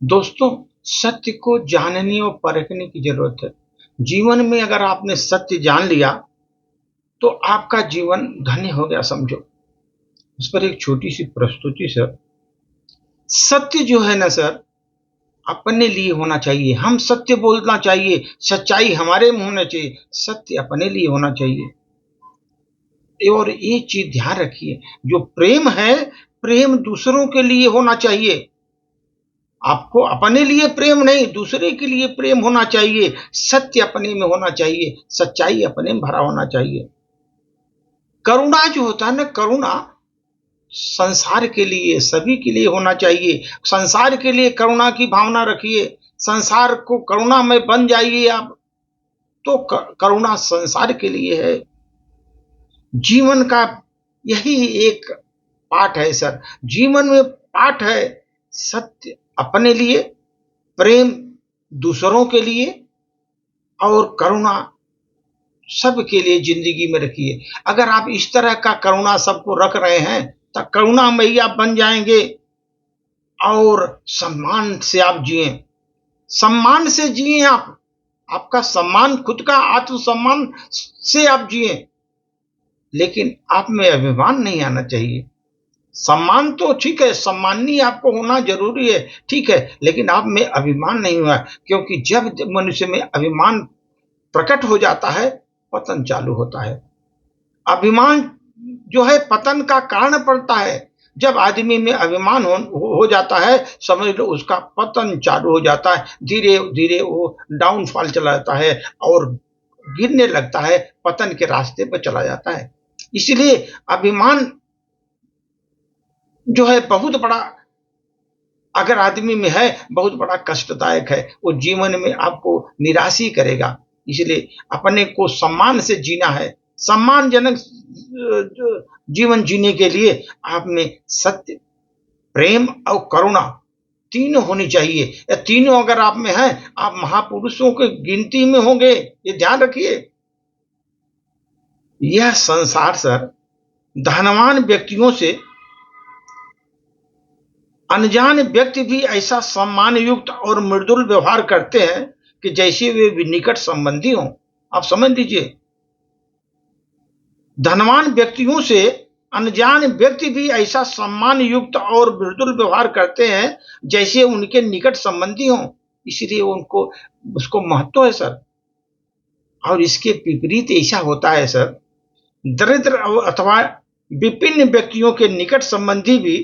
दोस्तों, सत्य को जानने और परखने की जरूरत है। जीवन में अगर आपने सत्य जान लिया तो आपका जीवन धन्य हो गया समझो। इस पर एक छोटी सी प्रस्तुति सर। सत्य जो है ना सर, अपने लिए होना चाहिए। हम सत्य बोलना चाहिए, सच्चाई हमारे मुंह में चाहिए, सत्य अपने लिए होना चाहिए। और ये चीज ध्यान रखिए, जो प्रेम है, प्रेम दूसरों के लिए होना चाहिए। आपको अपने लिए प्रेम नहीं, दूसरे के लिए प्रेम होना चाहिए। सत्य अपने में होना चाहिए, सच्चाई अपने में भरा होना चाहिए। करुणा जो होता है ना, करुणा संसार के लिए, सभी के लिए होना चाहिए। संसार के लिए करुणा की भावना रखिए, संसार को करुणामय बन जाइए आप, तो करुणा संसार के लिए है। जीवन का यही एक पाठ है सर। जीवन में पाठ है सत्य अपने लिए, प्रेम दूसरों के लिए और करुणा सबके लिए जिंदगी में रखिए। अगर आप इस तरह का करुणा सबको रख रहे हैं तो करुणामयी आप बन जाएंगे। और सम्मान से आप जिए, सम्मान से जिए आप। आपका सम्मान, खुद का आत्मसम्मान से आप जिए, लेकिन आप में अभिमान नहीं आना चाहिए। सम्मान तो ठीक है, सम्माननीय आपको होना जरूरी है, ठीक है, लेकिन आप में अभिमान नहीं हुआ। क्योंकि जब मनुष्य में अभिमान प्रकट हो जाता है, पतन चालू होता है। अभिमान जो है पतन का कारण पड़ता है। जब आदमी में अभिमान हो जाता है, समझ लो उसका पतन चालू हो जाता है। धीरे धीरे वो डाउनफॉल चला जाता है और गिरने लगता है, पतन के रास्ते पर चला जाता है। इसलिए अभिमान जो है बहुत बड़ा, अगर आदमी में है, बहुत बड़ा कष्टदायक है। वो जीवन में आपको निराश ही करेगा। इसलिए अपने को सम्मान से जीना है। सम्मानजनक जीवन जीने के लिए आप में सत्य, प्रेम और करुणा तीनों होनी चाहिए। ये तीनों अगर आप में है, आप महापुरुषों के गिनती में होंगे, ये ध्यान रखिए। यह संसार सर धनवान व्यक्तियों से अनजान व्यक्ति भी ऐसा सम्मान युक्त और मृदुल व्यवहार करते हैं कि जैसे वे निकट संबंधी हों। आप समझ लीजिए, धनवान व्यक्तियों से अनजान व्यक्ति भी ऐसा सम्मान युक्त और मृदुल व्यवहार करते हैं जैसे उनके निकट संबंधी हों। इसलिए उनको उसको महत्व है सर। और इसके विपरीत ऐसा होता है सर, दरिद्र अथवा विपिन्न व्यक्तियों के निकट संबंधी भी,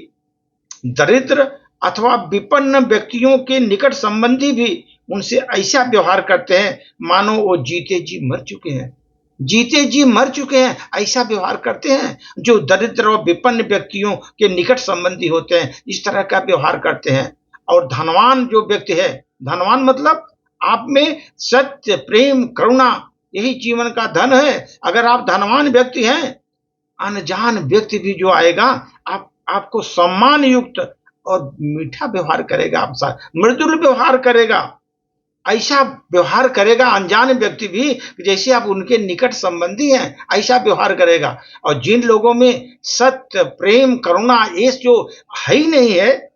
दरिद्र अथवा विपन्न व्यक्तियों के निकट संबंधी भी उनसे ऐसा व्यवहार करते हैं मानो वो जीते जी मर चुके हैं। जीते जी मर चुके हैं, ऐसा व्यवहार करते हैं। जो दरिद्र और विपन्न व्यक्तियों के निकट संबंधी होते हैं, इस तरह का व्यवहार करते हैं। और धनवान जो व्यक्ति है, धनवान मतलब आप में सत्य, प्रेम, करुणा, यही जीवन का धन है। अगर आप धनवान व्यक्ति हैं, अनजान व्यक्ति भी जो आएगा, आपको सम्मान युक्त और मीठा व्यवहार करेगा, आप साथ मृदुल व्यवहार करेगा। ऐसा व्यवहार करेगा अनजान व्यक्ति भी जैसे आप उनके निकट संबंधी हैं, ऐसा व्यवहार करेगा। और जिन लोगों में सत्य, प्रेम, करुणा ये जो है ही नहीं है,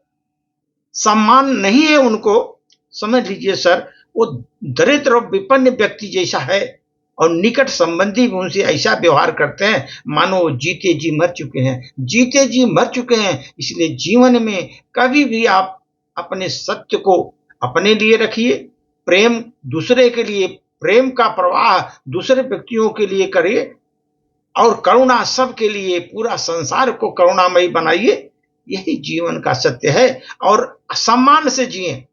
सम्मान नहीं है उनको, समझ लीजिए सर, वो दरिद्र और विपन्न व्यक्ति जैसा है। और निकट संबंधी भी उनसे ऐसा व्यवहार करते हैं मानो जीते जी मर चुके हैं, जीते जी मर चुके हैं। इसलिए जीवन में कभी भी आप अपने सत्य को अपने लिए रखिए, प्रेम दूसरे के लिए, प्रेम का प्रवाह दूसरे व्यक्तियों के लिए करिए, और करुणा सबके लिए, पूरा संसार को करुणामयी बनाइए। यही जीवन का सत्य है। और सम्मान से जिए,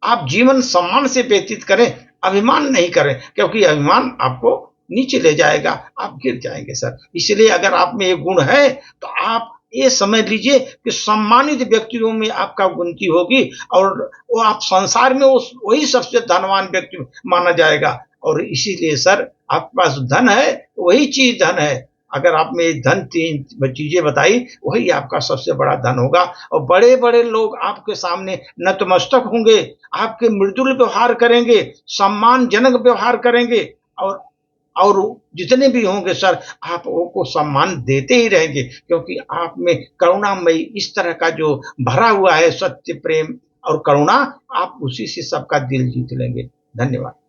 आप जीवन सम्मान से व्यतीत करें, अभिमान नहीं करें, क्योंकि अभिमान आपको नीचे ले जाएगा, आप गिर जाएंगे सर। इसलिए अगर आप में एक गुण है तो आप ये समझ लीजिए कि सम्मानित व्यक्तियों में आपका गिनती होगी, और वो आप संसार में वही सबसे धनवान व्यक्ति माना जाएगा। और इसीलिए सर, आपके पास धन है, वही चीज धन है। अगर आप में धन, तीन चीजें बताई, वही आपका सबसे बड़ा धन होगा। और बड़े बड़े लोग आपके सामने नतमस्तक होंगे, आपके मृदुल व्यवहार करेंगे, सम्मानजनक व्यवहार करेंगे। और जितने भी होंगे सर, आप को सम्मान देते ही रहेंगे, क्योंकि आप में करुणामयी इस तरह का जो भरा हुआ है सत्य, प्रेम और करुणा, आप उसी से सबका दिल जीत लेंगे। धन्यवाद।